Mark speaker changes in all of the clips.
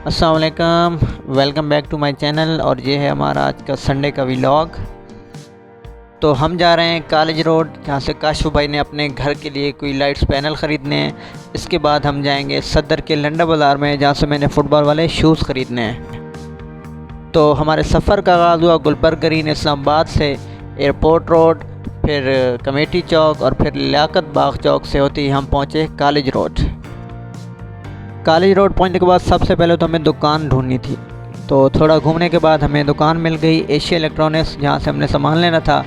Speaker 1: अस्सलाम वालेकुम, welcome back to my channel. और ये है हमारा आज का संडे का व्लॉग। तो हम जा रहे हैं कॉलेज रोड, जहाँ से काशिफ भाई ने अपने घर के लिए कोई लाइट्स पैनल ख़रीदने हैं। इसके बाद हम जाएंगे सदर के लंडा बाज़ार में, जहाँ से मैंने फ़ुटबॉल वाले शूज़ ख़रीदने हैं। तो हमारे सफ़र का आगाज़ हुआ गुलबर्ग ग्रीन इस्लामाबाद से, एयरपोर्ट रोड, फिर कमेटी चौक और फिर लियाकत बाग चौक से होती ही हम पहुँचे कॉलेज रोड। कॉलेज रोड पहुंचने के बाद सबसे पहले तो हमें दुकान ढूंढनी थी। तो थोड़ा घूमने के बाद हमें दुकान मिल गई एशिया इलेक्ट्रॉनिक्स, जहां से हमने सामान लेना था।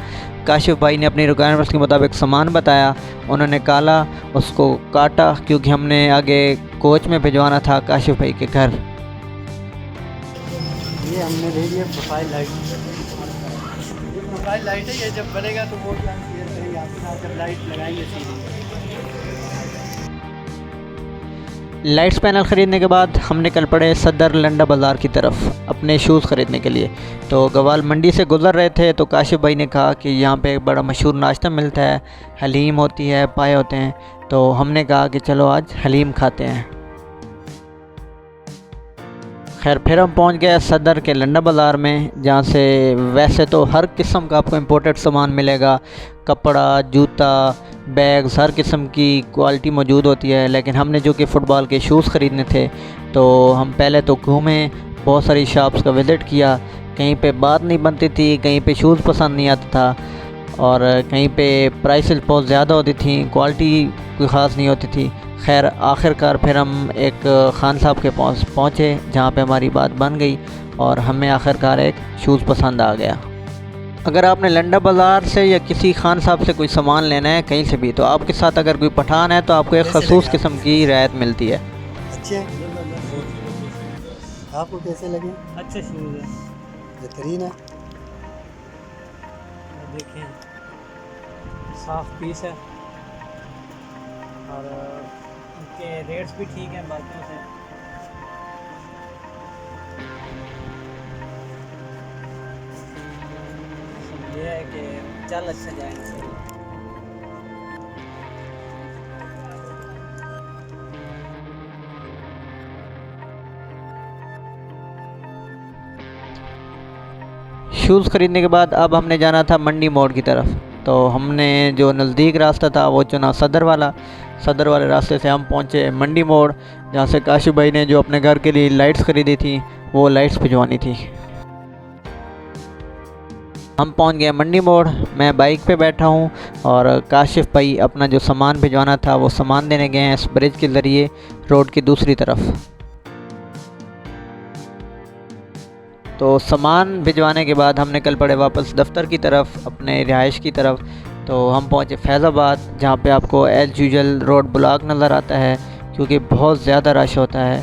Speaker 1: काशिफ भाई ने अपनी रिक्वायरमेंट्स के मुताबिक सामान बताया। उन्होंने काला, उसको काटा, क्योंकि हमने आगे कोच में भिजवाना था काशिफ भाई के घर।
Speaker 2: ये हमने ले लिया प्रोफाइल लाइट। ये प्रोफाइल लाइट है, ये जब बनेगा तो वो प्लान क्लियर करेंगे आपके साथ, जब लाइट लगाएंगे सीधी।
Speaker 1: लाइट्स पैनल ख़रीदने के बाद हम निकल पड़े सदर लंडा बाज़ार की तरफ अपने शूज़ ख़रीदने के लिए। तो गवाल मंडी से गुज़र रहे थे तो काशिफ भाई ने कहा कि यहाँ पे एक बड़ा मशहूर नाश्ता मिलता है, हलीम होती है, पाए होते हैं। तो हमने कहा कि चलो आज हलीम खाते हैं। खैर फिर हम पहुँच गए सदर के लंडा बाज़ार में, जहाँ से वैसे तो हर किस्म का आपको इम्पोर्टेड सामान मिलेगा। कपड़ा, जूता, बैग्स, हर किस्म की क्वालिटी मौजूद होती है। लेकिन हमने जो कि फ़ुटबॉल के शूज़ ख़रीदने थे, तो हम पहले तो घूमे, बहुत सारी शॉप्स का विज़िट किया। कहीं पे बात नहीं बनती थी, कहीं पे शूज़ पसंद नहीं आता था, और कहीं पे प्राइसेस बहुत ज़्यादा होती थी, क्वालिटी कोई ख़ास नहीं होती थी। खैर आखिरकार फिर हम एक खान साहब के पास पहुँचे, जहाँ पे हमारी बात बन गई और हमें आखिरकार एक शूज़ पसंद आ गया। अगर आपने लंडा बाज़ार से या किसी खान साहब से कोई सामान लेना है कहीं से भी, तो आपके साथ अगर कोई पठान है तो आपको एक खसूस किस्म की रियायत मिलती है।
Speaker 2: अच्छे हैं, आपको कैसे लगे?
Speaker 3: अच्छे शूज़ हैं,
Speaker 2: बेहतरीन है।
Speaker 3: देखें साफ पीस है और उनके रेट्स भी ठीक हैं बाकियों से। ये है कि चल अच्छा जाएगा।
Speaker 1: शूज़ ख़रीदने के बाद अब हमने जाना था मंडी मोड़ की तरफ। तो हमने जो नज़दीक रास्ता था वो चुना सदर वाला। सदर वाले रास्ते से हम पहुँचे मंडी मोड़, जहाँ से काशिफ भाई ने जो अपने घर के लिए लाइट्स ख़रीदी थी वो लाइट्स भिजवानी थी। हम पहुँच गए मंडी मोड़। मैं बाइक पे बैठा हूँ और काशिफ भाई अपना जो सामान भिजवाना था वो सामान देने गए हैं इस ब्रिज के ज़रिए रोड की दूसरी तरफ। तो सामान भिजवाने के बाद हम निकल पड़े वापस दफ्तर की तरफ, अपने रिहाइश की तरफ। तो हम पहुँचे फैज़ाबाद, जहाँ पे आपको एज़ यूजुअल रोड ब्लॉक नज़र आता है, क्योंकि बहुत ज़्यादा रश होता है।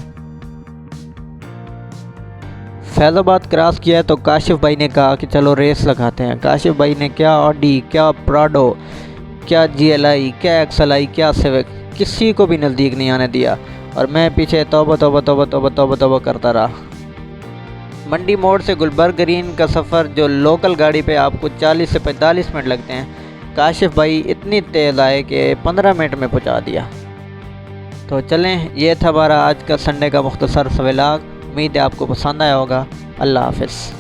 Speaker 1: फैज़ाबाद क्रॉस किया तो काशिफ भाई ने कहा कि चलो रेस लगाते हैं। काशिफ भाई ने क्या ऑडी, क्या प्राडो, क्या GLI, क्या XLI, क्या सिविक, किसी को भी नज़दीक नहीं आने दिया, और मैं पीछे तौबा तौबा तौबा तौबा तौबा तौबा करता रहा। मंडी मोड़ से गुलबर्ग ग्रीन का सफ़र जो लोकल गाड़ी पे आपको 40 से 45 मिनट लगते हैं, काशिफ भाई इतनी तेज़ आए कि 15 मिनट में पहुंचा दिया। तो चलें, ये था हमारा आज का संडे का मुख्तसर सा व्लॉग। उम्मीद है आपको पसंद आया होगा। अल्लाह हाफ़िज़।